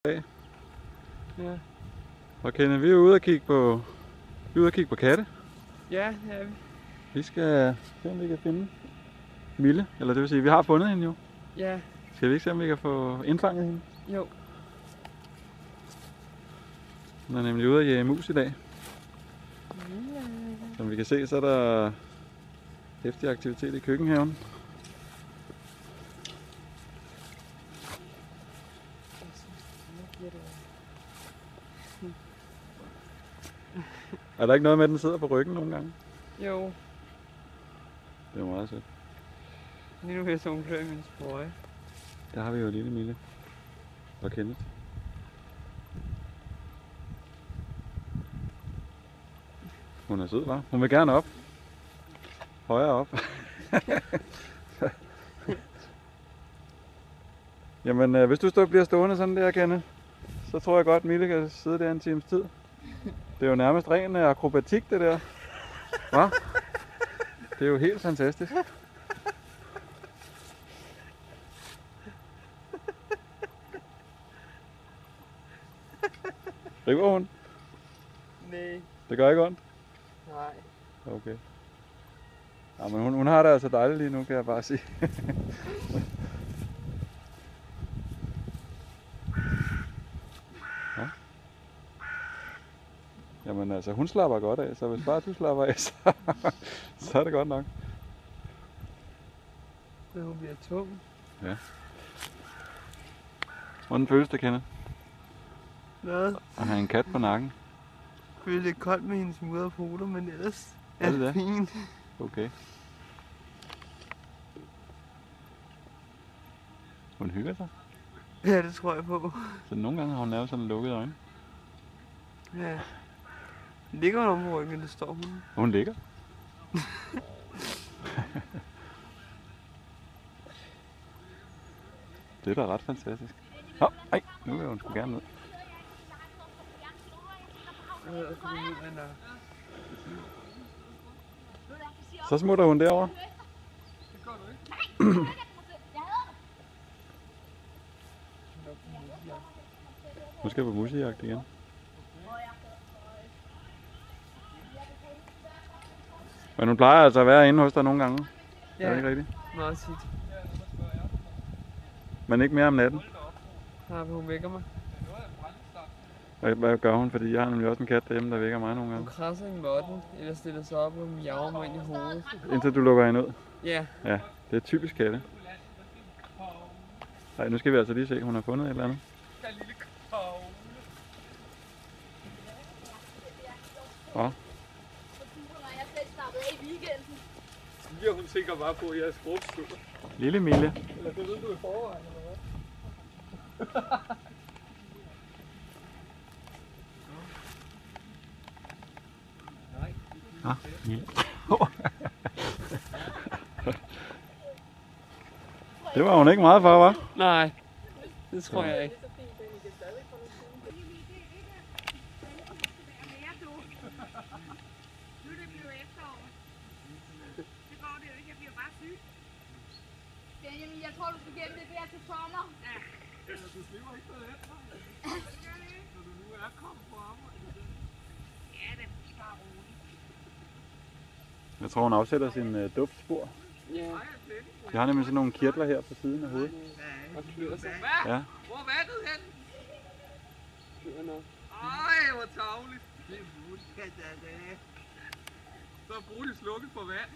Ja. Okay, vi er ude og kigge på katte. Ja, det er vi. Vi skal se, om vi kan finde Mille, eller det vil sige, vi har fundet hende jo. Ja. Skal vi ikke se, om vi kan få indfanget hende? Jo. Hun er nemlig ude at jage mus i dag. Som vi kan se, så er der heftig aktivitet i køkkenhaven. Er der ikke noget med, at den sidder på ryggen nogle gange? Jo. Det er meget sødt. Lige nu vil jeg så hun klør i min sprøje. Der har vi jo lille Mille og Kenneth. Hun er sød, hva'? Hun vil gerne op. Højere op. Jamen, hvis du bliver stående sådan der, Kenneth, så tror jeg godt, at Mille kan sidde der en times tid. Det er jo nærmest ren akrobatik, det der. Hva? Det er jo helt fantastisk. River hun? Nej. Det gør ikke ondt? Nej. Okay. Ja, men hun har det altså dejligt lige nu, kan jeg bare sige. Ja. Jamen altså, hun slapper godt af, så hvis bare du slapper af, så er det godt nok. Men hun bliver tung. Ja. Hvordan føles det, Kenneth? Hvad? At have en kat på nakken? Det er lidt koldt med hendes mudderpoter, men ellers Er det det? fint. Okay. Hun hygger sig. Ja, det tror jeg på. Så nogle gange har hun lavet sådan lukkede øjne. Ja. Ligger hun om på ryggen, det står hun. Hun ligger. Det er da ret fantastisk. Ej, nu vil hun sgu gerne ned. Så smutter hun derover. Nu skal vi på musejagt igen. Men hun plejer altså at være inde hos dig nogle gange. Ja, er det ikke rigtigt? meget tit. Men ikke mere om natten. Nej, hun vækker mig. Hvad gør hun? Fordi jeg har nemlig også en kat derhjemme, der vækker mig nogle Hun gange. krasser i måtten, eller stiller sig op og miaver mig ind i hovedet. Indtil du lukker hende ud. Ja. Ja, det er typisk katte. Nej, nu skal vi altså lige se, hun har fundet et eller andet. Ja. Ja, hun tænker bare på, at jeg er skrubskud. Lille Mille. Eller det ved du i forvejen, eller hvad? Ja, Mille. Det var hun ikke meget for, hva'? Nej, det tror jeg ikke. Benjamin, jeg tror, du skal gemme det der til sommer. Ja. Du slipper ikke noget efter, når du nu er kommet på arbejde. Ja, det er bare roligt. Jeg tror, hun afsætter sin duftspor. Ja. Jeg har nemlig sådan nogle kirtler her på siden af hovedet. Og klør sig. Ja. Hvor er vandet hen? Klør noget. Ej, hvor tavligt. Det er Brudi. Så er Brudi slukket for vand.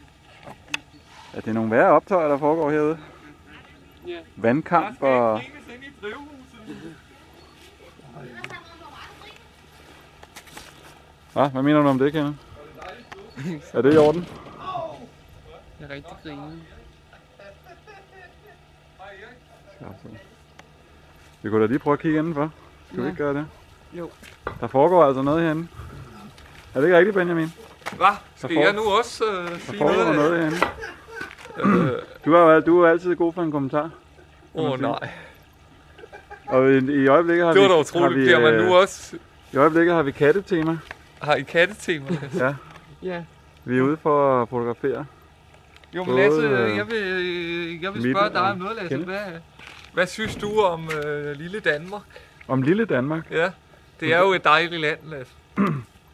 Er det nogle værre optøjer, der foregår herude? Ja. Vandkamp og... Der skal ikke ind i drivhuset. Hvad mener du om det, Kenneth? Er det i orden? Det er rigtig grine. Vi kunne da lige prøve at kigge indenfor. Skal vi ikke gøre det? Jo. Der foregår altså noget herinde. Er det ikke rigtigt, Benjamin? Hvad? Skal jeg nu også sige noget af noget herinde. Du er altid god for en kommentar. nej. Og i øjeblikket har Det var da utroligt, bliver man nu også... I øjeblikket har vi kattetema. Har I kattetema? Ja. Ja. Vi er ude for at fotografere. Jo, men Lasse, jeg vil spørge dig om noget, Lasse. Hvad synes du om lille Danmark? Om lille Danmark. Ja, det er jo et dejligt land, Lasse.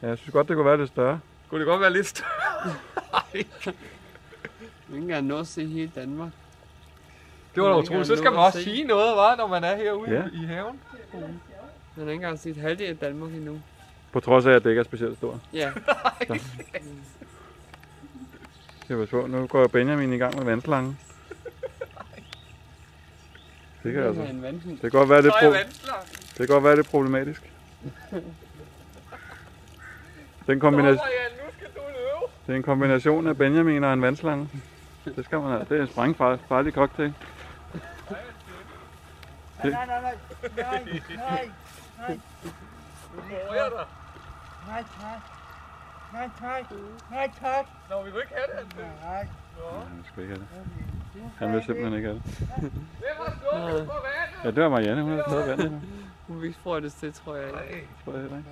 Ja, jeg synes godt, det kunne være lidt større. Kunne det godt være lidt større? Vi kan ikke engang nå at se hele Danmark. Det var da utroligt. Så skal man også sige noget, hva', når man er herude Ja. i haven. Man har ikke engang set halvdelen af Danmark endnu. På trods af, at det ikke er specielt stort. Ja. Det var sjovt. Nu går Benjamin i gang med vandslangen. Det kan, altså. En vandhund. Det kan godt være lidt, Så er vandslangen. det kan godt være lidt problematisk. Den Nu skal du løbe. det er en kombination af Benjamin og en vandslange. Det skal man have. Det er en sprængfarlig cocktail. Hvor er der? Nej, tak. Nå, vi vil ikke have det. Nej. Han skal ikke have det. Han vil simpelthen ikke have det. Hvem har slukket på vandet? Ja, det var Marianne. Hun har taget vandet. Hun vil ikke sprøjtes til, tror jeg. Nej. Tror jeg heller ikke.